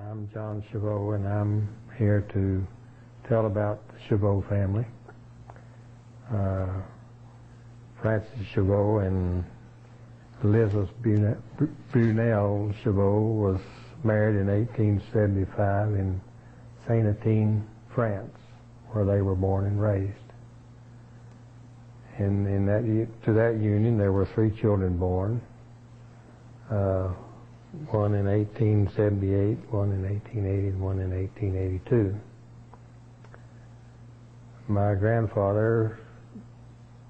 I'm John Chauveaux, and I'm here to tell about the Chauveaux family. Francis Chauveaux and Elizabeth Brunel Chauveaux was married in 1875 in Saint-Étienne, France, where they were born and raised. And to that union there were 3 children born. One in 1878, one in 1880, and one in 1882. My grandfather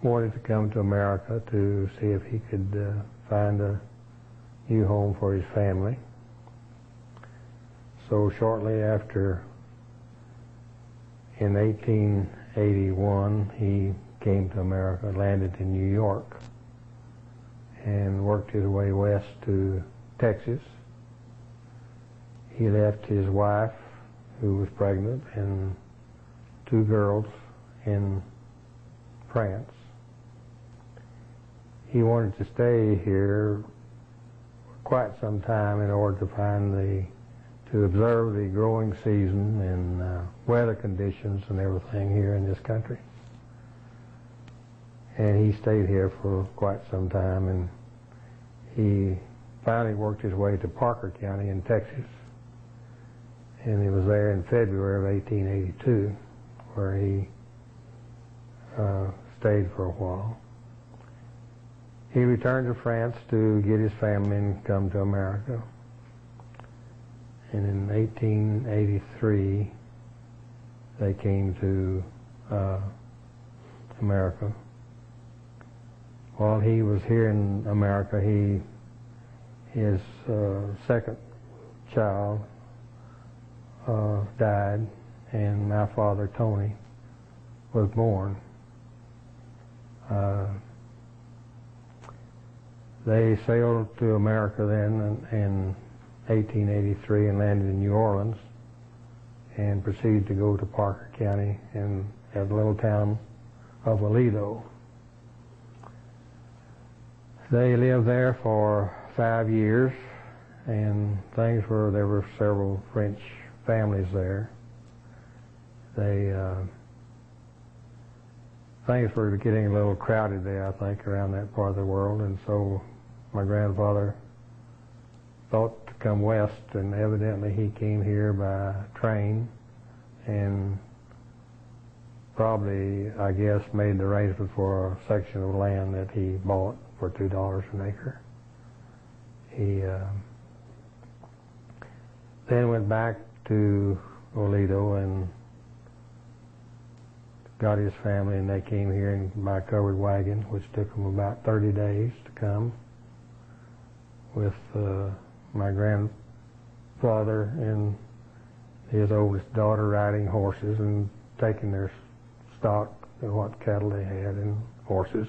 wanted to come to America to see if he could find a new home for his family. So shortly after, in 1881, he came to America, landed in New York, and worked his way west to Texas. He left his wife, who was pregnant, and 2 girls in France. He wanted to stay here quite some time in order to observe the growing season and weather conditions and everything here in this country. And he stayed here for quite some time, and he finally worked his way to Parker County in Texas, and he was there in February of 1882, where he stayed for a while. He returned to France to get his family and come to America. And in 1883, they came to America. While he was here in America, his second child died, and my father, Tony, was born. They sailed to America then in 1883 and landed in New Orleans, and proceeded to go to Parker County and at the little town of Aledo. They lived there for 5 years, and there were several French families there. Things were getting a little crowded there, I think, around that part of the world, and so my grandfather thought to come west, and evidently he came here by train and probably, I guess, made the arrangement for a section of land that he bought for $2 an acre. He then went back to Aledo and got his family, and they came here by a covered wagon, which took them about 30 days to come, with my grandfather and his oldest daughter riding horses and taking their stock and what cattle they had and horses,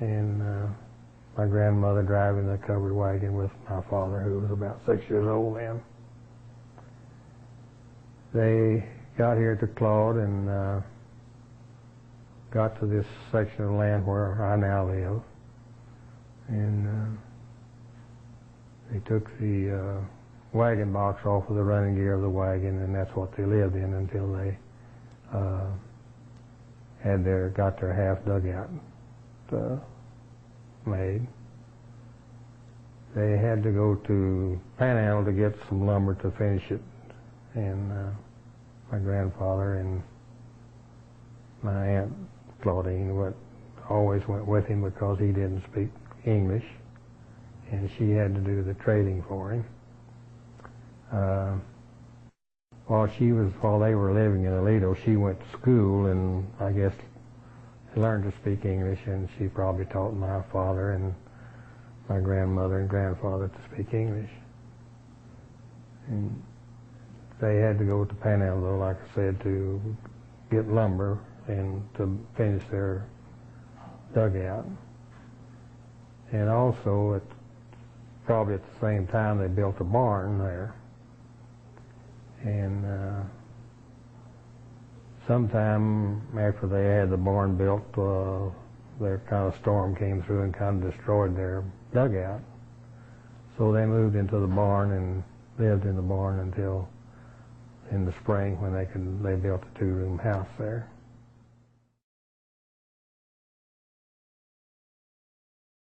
and my grandmother driving the covered wagon with my father, who was about 6 years old then. They got here to Claude and got to this section of land where I now live, and they took the wagon box off of the running gear of the wagon, and that's what they lived in until they got their half dugout made. They had to go to Panhandle to get some lumber to finish it, and my grandfather and my Aunt Claudine always went with him because he didn't speak English, and she had to do the trading for him. While they were living in Aledo, she went to school and I guess learned to speak English, and she probably taught my father and my grandmother and grandfather to speak English. And they had to go to Panhandle, though, like I said, to get lumber and to finish their dugout. And also, probably at the same time, they built a barn there. And sometime after they had the barn built, their kind of storm came through and kind of destroyed their dugout. So they moved into the barn and in the barn until in the spring when they built a 2-room house there.